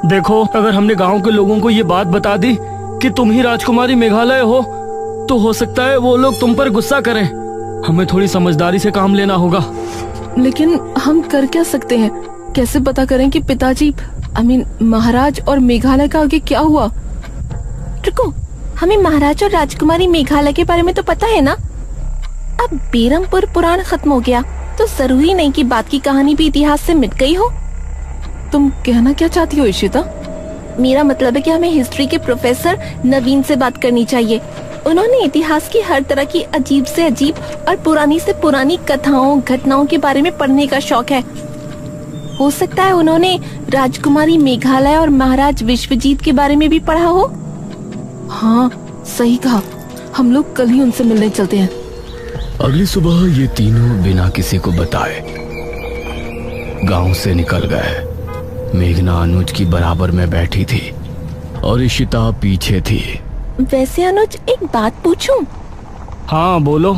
देखो, अगर हमने गांव के लोगों को ये बात बता दी कि तुम ही राजकुमारी मेघालय हो, तो हो सकता है वो लोग तुम पर गुस्सा करें। हमें थोड़ी समझदारी से काम लेना होगा। लेकिन हम कर क्या सकते हैं? कैसे पता करें कि पिताजी महाराज और मेघालय का आगे क्या हुआ? रुको, हमें महाराज और राजकुमारी मेघालय के बारे में तो पता है ना। अब बेरमपुर पुराण खत्म हो गया तो जरूरी नहीं कि बात की कहानी भी इतिहास से मिट गई हो। तुम कहना क्या चाहती हो इशिता? मेरा मतलब है कि हमें हिस्ट्री के प्रोफेसर नवीन से बात करनी चाहिए। उन्होंने इतिहास की हर तरह की अजीब से अजीब और पुरानी से पुरानी कथाओं घटनाओं के बारे में पढ़ने का शौक है। हो सकता है उन्होंने राजकुमारी मेघालय और महाराज विश्वजीत के बारे में भी पढ़ा हो। हाँ, सही कहा। हम लोग कल ही उनसे मिलने चलते हैं। अगली सुबह ये तीनों बिना किसी को बताए गांव से निकल गए। मेघना अनुज की बराबर में बैठी थी और इशिता पीछे थी। वैसे अनुज, एक बात पूछूं? हाँ बोलो।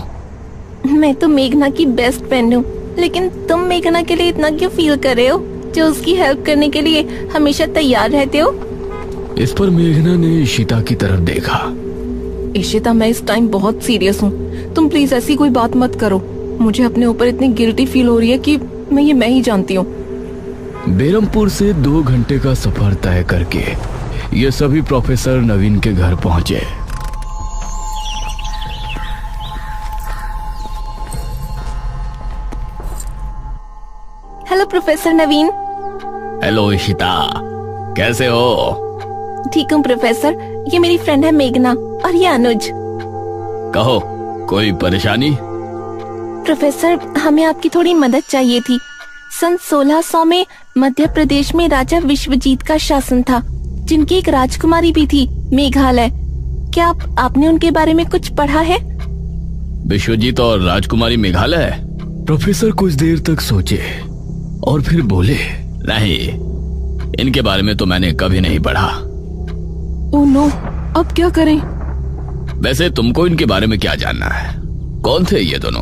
मैं तो मेघना की बेस्ट फ्रेंड हूँ, लेकिन तुम मेघना के लिए इतना क्यों फील कर रहे हो, जो उसकी हेल्प करने के लिए हमेशा तैयार रहते हो? इस पर मेघना ने इशिता की तरफ देखा। इशिता, मैं इस टाइम बहुत सीरियस हूँ। तुम प्लीज ऐसी कोई बात मत करो। मुझे अपने ऊपर इतनी गिल्टी फील हो रही है कि मैं ही जानती हूँ। बेरमपुर से 2 घंटे का सफर तय करके ये सभी प्रोफेसर नवीन के घर पहुंचे। हेलो प्रोफेसर नवीन। हेलो इशिता, कैसे हो? ठीक हूँ प्रोफेसर। ये मेरी फ्रेंड है मेघना और ये अनुज। कहो, कोई परेशानी? प्रोफेसर, हमें आपकी थोड़ी मदद चाहिए थी। सन 1600 में मध्य प्रदेश में राजा विश्वजीत का शासन था, जिनकी एक राजकुमारी भी थी, मेघालय। क्या आपने उनके बारे में कुछ पढ़ा है? विश्वजीत और राजकुमारी मेघालय? प्रोफेसर कुछ देर तक सोचे और फिर बोले, नहीं, इनके बारे में तो मैंने कभी नहीं पढ़ा। ओह नो, अब क्या करें? वैसे तुमको इनके बारे में क्या जानना है? कौन थे ये दोनों?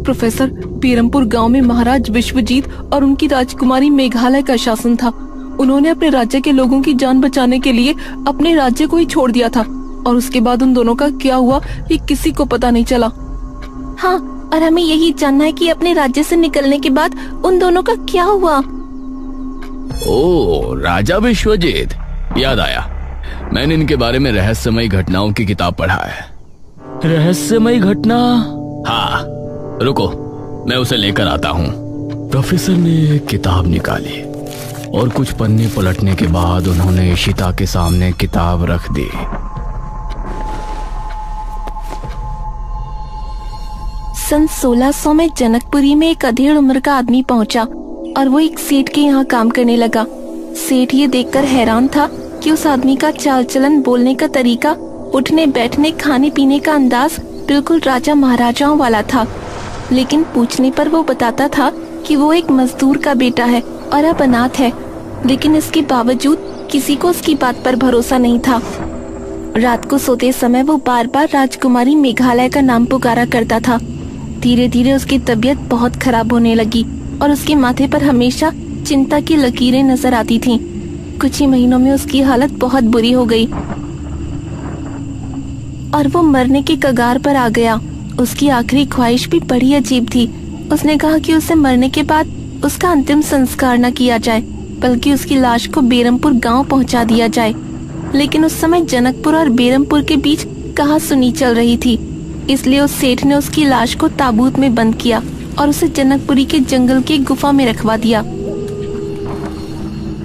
प्रोफेसर, बेरमपुर गांव में महाराज विश्वजीत और उनकी राजकुमारी मेघालय का शासन था। उन्होंने अपने राज्य के लोगों की जान बचाने के लिए अपने राज्य को ही छोड़ दिया था, और उसके बाद उन दोनों का क्या हुआ ये किसी को पता नहीं चला। हाँ, और हमें यही जानना है कि अपने राज्य से निकलने के बाद उन दोनों का क्या हुआ। ओह, राजा विश्वजीत, याद आया। मैंने इनके बारे में रहस्यमयी घटनाओं की किताब पढ़ा है। रहस्यमयी घटना? हाँ, रुको, मैं उसे लेकर आता हूँ। प्रोफेसर ने एक किताब निकाली और कुछ पन्ने पलटने के बाद उन्होंने इशिता के सामने किताब रख दी। सन 1600 में जनकपुरी में एक अधेड़ उम्र का आदमी पहुंचा और वो एक सेठ के यहाँ काम करने लगा। सेठ ये देखकर हैरान था कि उस आदमी का चाल चलन, बोलने का तरीका, उठने बैठने, खाने पीने का अंदाज बिल्कुल राजा महाराजाओं वाला था। लेकिन पूछने पर वो बताता था कि वो एक मजदूर का बेटा है और अब अनाथ है। लेकिन इसके बावजूद किसी को उसकी बात पर भरोसा नहीं था। रात को सोते समय वो बार बार राजकुमारी मेघालय का नाम पुकारा करता था। धीरे धीरे उसकी तबीयत बहुत खराब होने लगी और उसके माथे पर हमेशा चिंता की लकीरें नजर आती थीं। कुछ ही महीनों में उसकी हालत बहुत बुरी हो गई और वो मरने के कगार पर आ गया। उसकी आखिरी ख्वाहिश भी बड़ी अजीब थी। उसने कहा कि उसे मरने के बाद उसका अंतिम संस्कार न किया जाए, बल्कि उसकी लाश को बेरमपुर गांव पहुंचा दिया जाए। लेकिन उस समय जनकपुर और बेरमपुर के बीच कहासुनी चल रही थी, इसलिए उस सेठ ने उसकी लाश को ताबूत में बंद किया और उसे जनकपुरी के जंगल की गुफा में रखवा दिया।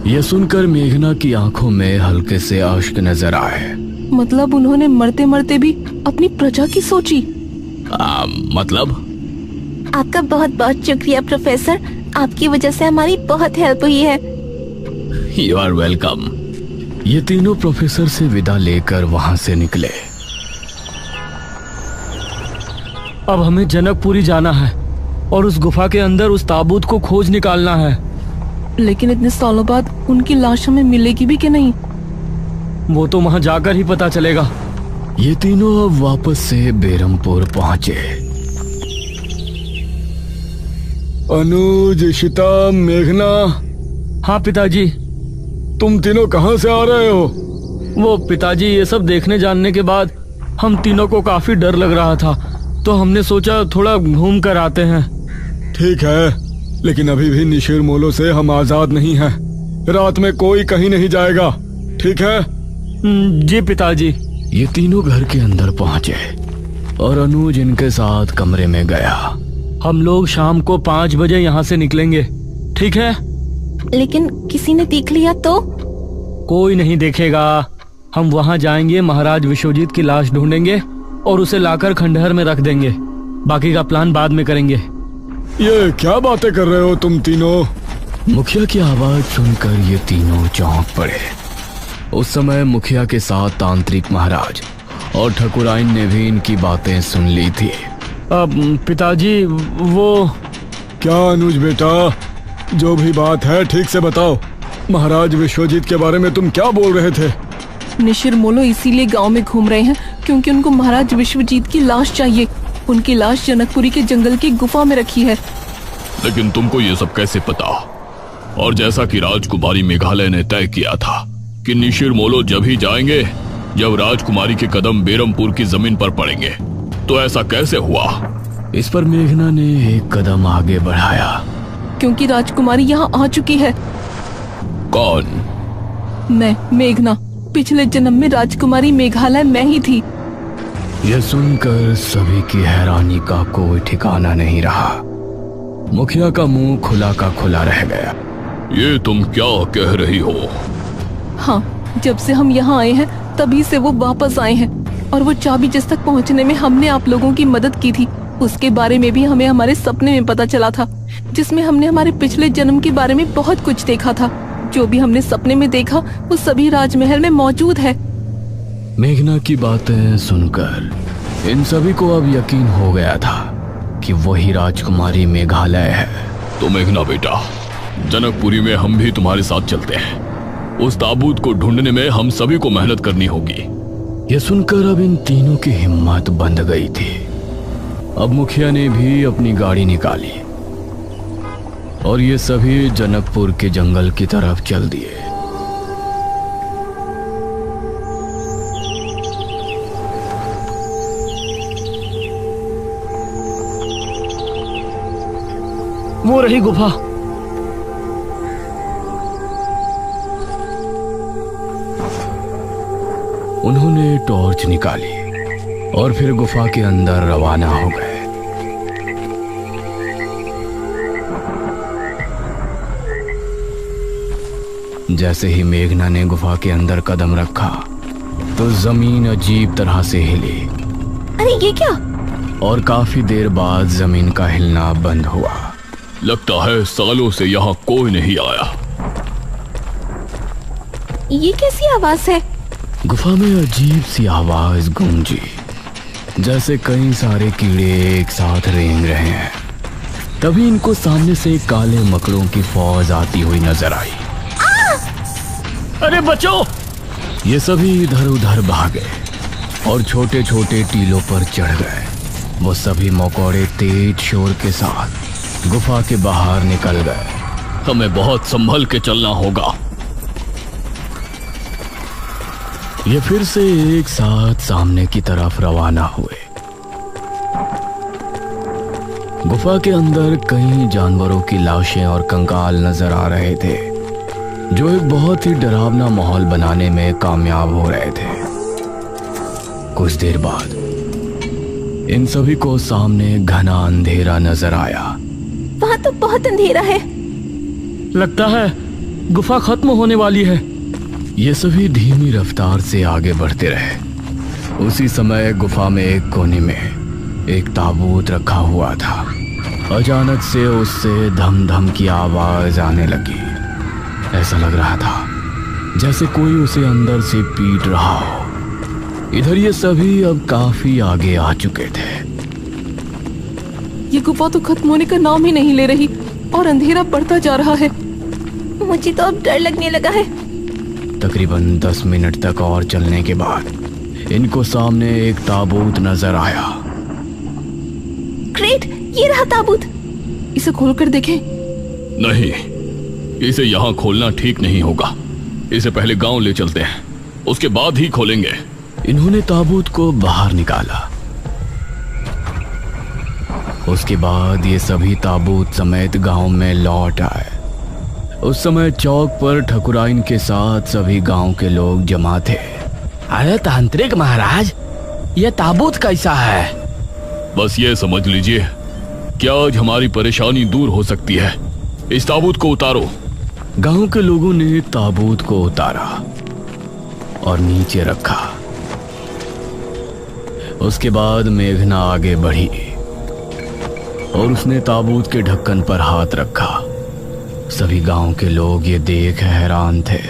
यह सुनकर मेघना की आंखों में हल्के से अश्क नजर आए। मतलब उन्होंने मरते मरते भी अपनी प्रजा की सोची? मतलब? आपका बहुत बहुत शुक्रिया प्रोफेसर, आपकी वजह से हमारी बहुत हेल्प हुई है। You are welcome. ये तीनों प्रोफेसर से विदा लेकर वहां से निकले। अब हमें जनकपुरी जाना है और उस गुफा के अंदर उस ताबूत को खोज निकालना है। लेकिन इतने सालों बाद उनकी लाश हमें मिलेगी भी कि नहीं? वो तो वहां जाकर ही पता चलेगा। ये तीनों अब वापस से बेरमपुर पहुंचे। अनुज, इशिता, मेघना। हाँ पिताजी। तुम तीनों कहाँ से आ रहे हो? वो पिताजी, ये सब देखने जानने के बाद हम तीनों को काफी डर लग रहा था, तो हमने सोचा थोड़ा घूम कर आते हैं। ठीक है, लेकिन अभी भी निशिर मोलो से हम आजाद नहीं हैं। रात में कोई कहीं नहीं जाएगा, ठीक है? जी पिताजी। ये तीनों घर के अंदर पहुंचे और अनुज इनके साथ कमरे में गया। हम लोग शाम को 5 बजे यहाँ से निकलेंगे, ठीक है? लेकिन किसी ने देख लिया तो? कोई नहीं देखेगा। हम वहाँ जाएंगे, महाराज विश्वजीत की लाश ढूंढेंगे और उसे लाकर खंडहर में रख देंगे। बाकी का प्लान बाद में करेंगे। ये क्या बातें कर रहे हो तुम तीनों? मुखिया की आवाज सुनकर ये तीनों चौंक पड़े। उस समय मुखिया के साथ तांत्रिक महाराज और ठकुराइन ने भी इनकी बातें सुन ली थी। अब पिताजी, वो क्या अनुज बेटा, जो भी बात है ठीक से बताओ। महाराज विश्वजीत के बारे में तुम क्या बोल रहे थे? निशिर मोलो इसीलिए गांव में घूम रहे हैं क्योंकि उनको महाराज विश्वजीत की लाश चाहिए। उनकी लाश जनकपुरी के जंगल की गुफा में रखी है। लेकिन तुमको ये सब कैसे पता? और जैसा कि राजकुमारी मेघालय ने तय किया था कि निशिर मोलो जब ही जाएंगे जब राजकुमारी के कदम बेरमपुर की जमीन पर पड़ेंगे, तो ऐसा कैसे हुआ? इस पर मेघना ने एक कदम आगे बढ़ाया। क्योंकि राजकुमारी यहाँ आ चुकी है। कौन? मैं, मेघना। पिछले जन्म में राजकुमारी मेघालय मैं ही थी। यह सुनकर सभी की हैरानी का कोई ठिकाना नहीं रहा। मुखिया का मुंह खुला का खुला रह गया। ये तुम क्या कह रही हो? हाँ, जब से हम यहाँ आए हैं तभी से वो वापस आए हैं। और वो चाबी जिस तक पहुँचने में हमने आप लोगों की मदद की थी, उसके बारे में भी हमें हमारे सपने में पता चला था, जिसमें हमने हमारे पिछले जन्म के बारे में बहुत कुछ देखा था। जो भी हमने सपने में देखा वो सभी राजमहल में मौजूद है। मेघना की बातें सुनकर इन सभी को अब यकीन हो गया था कि वही राजकुमारी मेघालय है। तो मेघना बेटा, जनकपुरी में हम भी तुम्हारे साथ चलते हैं। उस ताबूत को ढूंढने में हम सभी को मेहनत करनी होगी। यह सुनकर अब इन तीनों की हिम्मत बंध गई थी। अब मुखिया ने भी अपनी गाड़ी निकाली और ये सभी जनकपुर के जंगल की तरफ चल दिए। वो रही गुफा। उन्होंने टॉर्च निकाली और फिर गुफा के अंदर रवाना हो गए। जैसे ही मेघना ने गुफा के अंदर कदम रखा तो जमीन अजीब तरह से हिली। अरे ये क्या? और काफी देर बाद जमीन का हिलना बंद हुआ। लगता है सालों से यहाँ कोई नहीं आया। ये कैसी आवाज है? गुफा में अजीब सी आवाज गूंजी, जैसे कई सारे कीड़े एक साथ रेंग रहे हैं। तभी इनको सामने से काले मकड़ों की फौज आती हुई नजर आई। अरे बचो! ये सभी इधर उधर भागे और छोटे छोटे टीलों पर चढ़ गए। वो सभी मकोड़े तेज शोर के साथ गुफा के बाहर निकल गए। हमें बहुत संभल के चलना होगा। ये फिर से एक साथ सामने की तरफ रवाना हुए। गुफा के अंदर कई जानवरों की लाशें और कंकाल नजर आ रहे थे, जो एक बहुत ही डरावना माहौल बनाने में कामयाब हो रहे थे। कुछ देर बाद इन सभी को सामने घना अंधेरा नजर आया। वहाँ तो बहुत अंधेरा है। लगता है गुफा खत्म होने वाली है। ये सभी धीमी रफ्तार से आगे बढ़ते रहे। उसी समय गुफा में एक कोने में एक ताबूत रखा हुआ था। अचानक से उससे धम धम की आवाज आने लगी। ऐसा लग रहा था जैसे कोई उसे अंदर से पीट रहा हो। इधर ये सभी अब काफी आगे आ चुके थे। ये गुफा तो खत्म होने का नाम ही नहीं ले रही और अंधेरा बढ़ता जा रहा है। मुझे तो अब डर लगने लगा है। तकरीबन 10 मिनट तक और चलने के बाद इनको सामने एक ताबूत नजर आया। ग्रेट, ये रहा ताबूत। इसे खोलकर देखें। नहीं, इसे यहाँ खोलना ठीक नहीं होगा। इसे पहले गांव ले चलते हैं, उसके बाद ही खोलेंगे। इन्होंने ताबूत को बाहर निकाला। उसके बाद ये सभी ताबूत समेत गांव में लौट आए। उस समय चौक पर ठकुराइन के साथ सभी गांव के लोग जमा थे। अरे तांत्रिक महाराज, ये ताबूत कैसा है? बस ये समझ लीजिए कि आज हमारी परेशानी दूर हो सकती है। इस ताबूत को उतारो। गांव के लोगों ने ताबूत को उतारा और नीचे रखा। उसके बाद मेघना आगे बढ़ी और उसने ताबूत के ढक्कन पर हाथ रखा। सभी गांव के लोग ये देख हैरान थे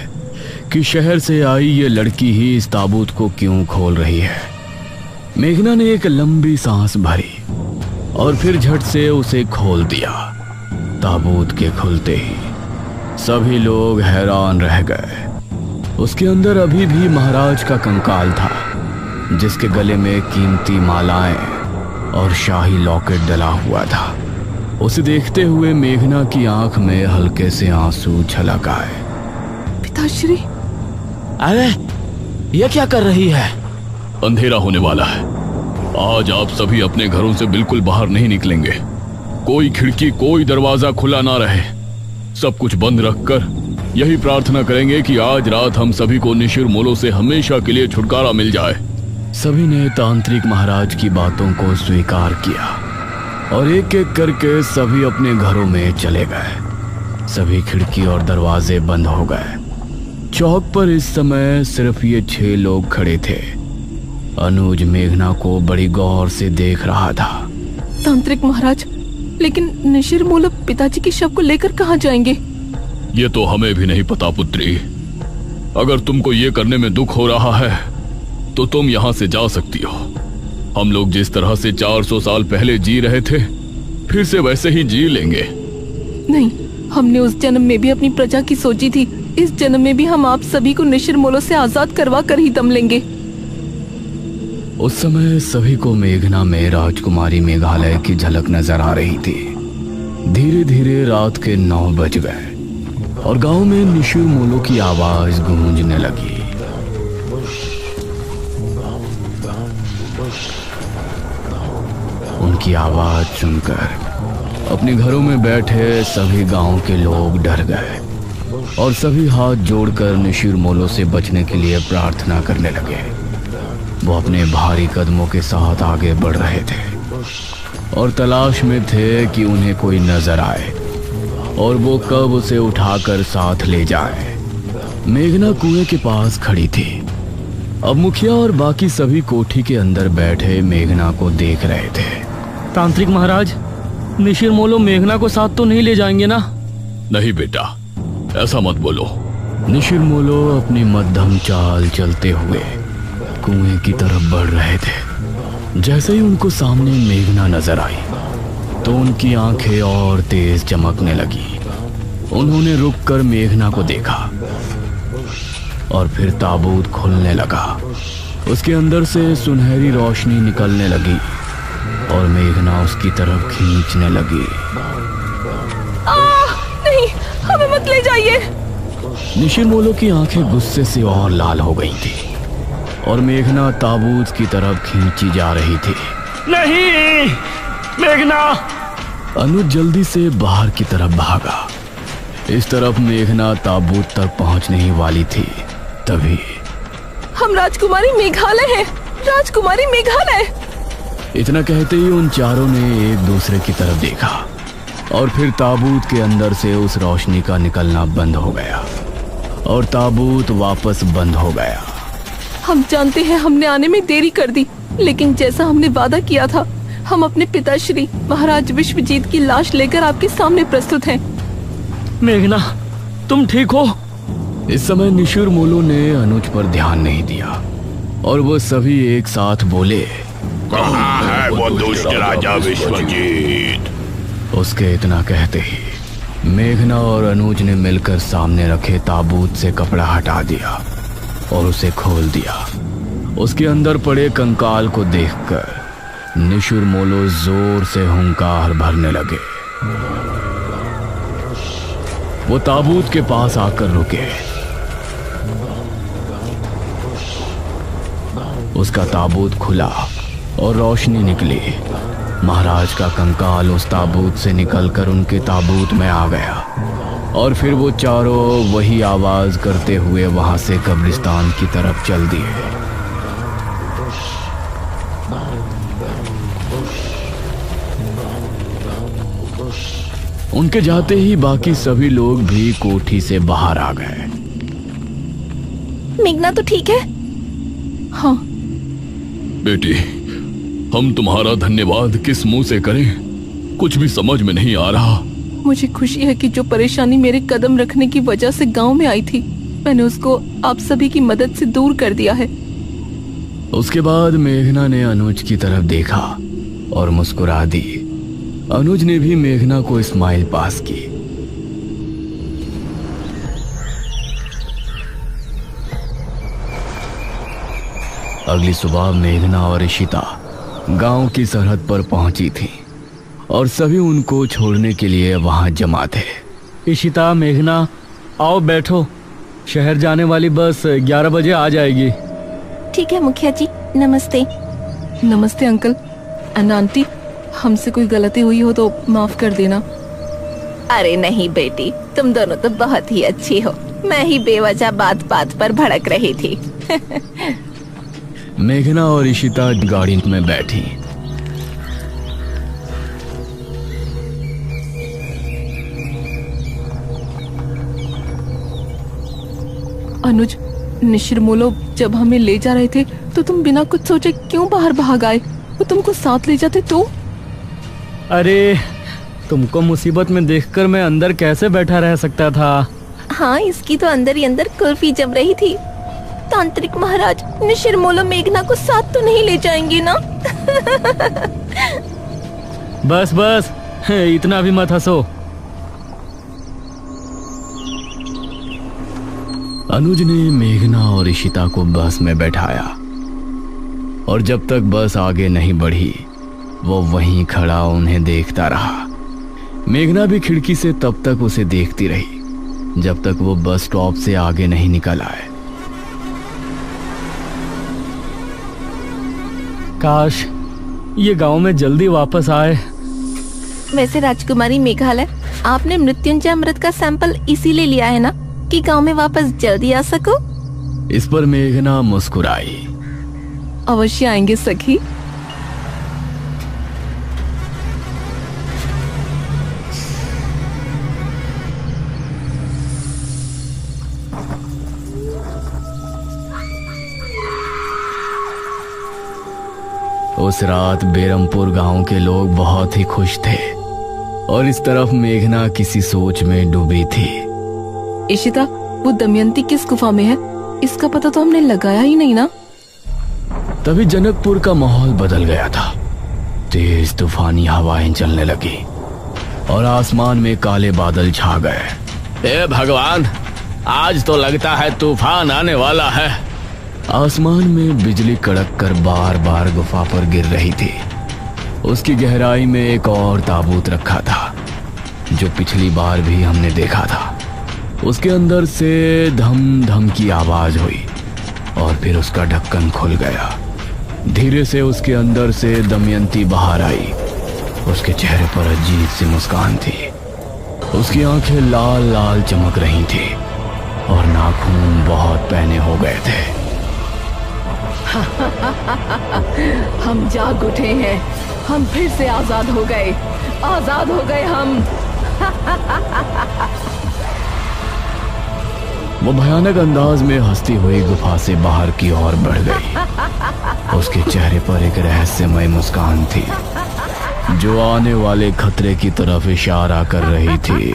कि शहर से आई ये लड़की ही इस ताबूत को क्यों खोल रही है। मेघना ने एक लंबी सांस भरी और फिर झट से उसे खोल दिया। ताबूत के खुलते ही सभी लोग हैरान रह गए। उसके अंदर अभी भी महाराज का कंकाल था, जिसके गले में कीमती मालाएं और शाही लॉकेट डला हुआ था। उसे देखते हुए मेघना की आंख में हल्के से आंसू छलक आए। पिताश्री, अरे ये क्या कर रही है? अंधेरा होने वाला है। आज आप सभी अपने घरों से बिल्कुल बाहर नहीं निकलेंगे। कोई खिड़की, कोई दरवाजा खुला ना रहे। सब कुछ बंद रखकर यही प्रार्थना करेंगे कि आज रात हम सभी को निशिर मोलो से हमेशा के लिए छुटकारा मिल जाए। सभी ने तांत्रिक महाराज की बातों को स्वीकार किया और एक एक करके सभी अपने घरों में चले गए। सभी खिड़की और दरवाजे बंद हो गए। चौक पर इस समय सिर्फ ये 6 लोग खड़े थे। अनुज मेघना को बड़ी गौर से देख रहा था। तांत्रिक महाराज, लेकिन निशिर मोलो पिताजी के शव को लेकर कहाँ जाएंगे? ये तो हमें भी नहीं पता पुत्री। अगर तुमको ये करने में दुख हो रहा है तो तुम यहाँ से जा सकती हो। हम लोग जिस तरह से 400 साल पहले जी रहे थे, फिर से वैसे ही जी लेंगे। नहीं, हमने उस जन्म में भी अपनी प्रजा की सोची थी। इस जन्म में भी हम आप सभी को निशिर मोलो से आजाद करवा कर ही दम लेंगे। उस समय सभी को मेघना में राजकुमारी मेघालय की झलक नजर आ रही थी। धीरे धीरे रात के 9 बज गए और गांव में निशिर मोलो की आवाज गूंजने लगी। उनकी आवाज सुनकर अपने घरों में बैठे सभी गांव के लोग डर गए और सभी हाथ जोड़कर निशिर मोलो से बचने के लिए प्रार्थना करने लगे। वो अपने भारी कदमों के साथ आगे बढ़ रहे थे और तलाश में थे कि उन्हें कोई नजर आए और वो कब उसे उठाकर साथ ले जाए। मेघना कुएं के पास खड़ी थी। अब मुखिया और बाकी सभी कोठी के अंदर बैठे मेघना को देख रहे थे। तांत्रिक महाराज, निशिर मोलो मेघना को साथ तो नहीं ले जाएंगे ना? नहीं बेटा, ऐसा मत बोलो। निशिर मोलो अपनी मध्यम चाल चलते हुए कुएं की तरफ बढ़ रहे थे। जैसे ही उनको सामने मेघना नजर आई तो उनकी आंखें और तेज चमकने लगी। उन्होंने रुककर मेघना को देखा और फिर ताबूत खुलने लगा। उसके अंदर से सुनहरी रोशनी निकलने लगी और मेघना उसकी तरफ खींचने लगी। नहीं, हमें मत ले जाइए। निशिर मोलो की आंखें गुस्से से और लाल हो गई थी और मेघना ताबूत की तरफ खींची जा रही थी। नहीं, मेघना! अनुज जल्दी से बाहर की तरफ भागा। इस तरफ मेघना ताबूत तक पहुंचने ही वाली थी, तभी हम राजकुमारी मेघालय हैं। राजकुमारी मेघालय! इतना कहते ही उन चारों ने एक दूसरे की तरफ देखा और फिर ताबूत के अंदर से उस रोशनी का निकलना बंद हो गया और ताबूत वापस बंद हो गया। हम जानते हैं हमने आने में देरी कर दी, लेकिन जैसा हमने वादा किया था, हम अपने पिताश्री महाराज विश्वजीत की लाश लेकर आपके सामने प्रस्तुत हैं। मेघना, तुम ठीक हो? इस समय निशिर मोलो ने अनुज पर ध्यान नहीं दिया और वो सभी एक साथ बोले, कहाँ है वो दुष्ट राजा विश्वजीत? उसके इतना कहते ही मेघना और अनुज ने मिलकर सामने रखे ताबूत से कपड़ा हटा दिया और उसे खोल दिया। उसके अंदर पड़े कंकाल को देखकर निशिर मोलो जोर से हुंकार भरने लगे। वो ताबूत के पास आकर रुके उसका ताबूत खुला और रोशनी निकली। महाराज का कंकाल उस ताबूत से निकलकर उनके ताबूत में आ गया और फिर वो चारों वही आवाज करते हुए वहां से कब्रिस्तान की तरफ चल दिए। उनके जाते ही बाकी सभी लोग भी कोठी से बाहर आ गए। मेघना तो ठीक है? हाँ। बेटी, हम तुम्हारा धन्यवाद किस मुंह से करें, कुछ भी समझ में नहीं आ रहा। मुझे खुशी है कि जो परेशानी मेरे कदम रखने की वजह से गांव में आई थी, मैंने उसको आप सभी की मदद से दूर कर दिया है। उसके बाद मेघना ने अनुज की तरफ देखा और मुस्कुरा दी। अनुज ने भी मेघना को स्माइल पास की। अगली सुबह मेघना और इशिता गांव की सरहद पर पहुंची थी और सभी उनको छोड़ने के लिए वहां जमा थे। इशिता, मेघना, आओ बैठो। शहर जाने वाली बस 11 बजे आ जाएगी। ठीक है मुखिया जी, नमस्ते। नमस्ते अंकल एंड आंटी, हमसे कोई गलती हुई हो तो माफ कर देना। अरे नहीं बेटी, तुम दोनों तो बहुत ही अच्छी हो। मैं ही बेवजह बात बात पर भड़क रही थी। मेघना और इशिता गाड़ी में बैठी। अनुज, निशिरमोलो जब हमें ले जा रहे थे तो तुम बिना कुछ सोचे क्यों बाहर भाग आए? वो तुमको साथ ले जाते तो? अरे, तुमको मुसीबत में देखकर मैं अंदर कैसे बैठा रह सकता था। हाँ, इसकी तो अंदर ही अंदर कुल्फी जम रही थी। तांत्रिक महाराज, निशिरमोलो मेघना को साथ तो नहीं ले जाएंगे ना? बस बस, इतना भी मत हंसो। अनुज ने मेघना और इशिता को बस में बैठाया और जब तक बस आगे नहीं बढ़ी वो वहीं खड़ा उन्हें देखता रहा। मेघना भी खिड़की से तब तक उसे देखती रही जब तक वो बस स्टॉप से आगे नहीं निकल आए। काश ये गांव में जल्दी वापस आए। वैसे राजकुमारी मेघालय, आपने मृत्युंजय अमृत का सैंपल इसीलिए लिया है ना कि गांव में वापस जल्दी आ सको? इस पर मेघना मुस्कुराई। अवश्य आएंगे सखी। उस रात बेरमपुर गांव के लोग बहुत ही खुश थे और इस तरफ मेघना किसी सोच में डूबी थी। इशिता, वो दमयंती किस गुफा में है? इसका पता तो हमने लगाया ही नहीं ना। तभी जनकपुर का माहौल बदल गया था। तेज तूफानी हवाएं चलने लगी और आसमान में काले बादल छा गए। हे भगवान, आज तो लगता है तूफान आने वाला है। आसमान में बिजली कड़क कर बार बार गुफा पर गिर रही थी। उसकी गहराई में एक और ताबूत रखा था जो पिछली बार भी हमने देखा था। उसके अंदर से धम धम की आवाज हुई और फिर उसका ढक्कन खुल गया। धीरे से उसके अंदर से दमयंती बाहर आई। उसके चेहरे पर अजीब सी मुस्कान थी। उसकी आंखें लाल लाल चमक रही थी और नाखून बहुत पैने हो गए थे। हम जाग उठे हैं, हम फिर से आजाद हो गए, आजाद हो गए हम। वो भयानक अंदाज में हंसती हुई गुफा से बाहर की ओर बढ़ गई। उसके चेहरे पर एक रहस्यमय मुस्कान थी जो आने वाले खतरे की तरफ इशारा कर रही थी।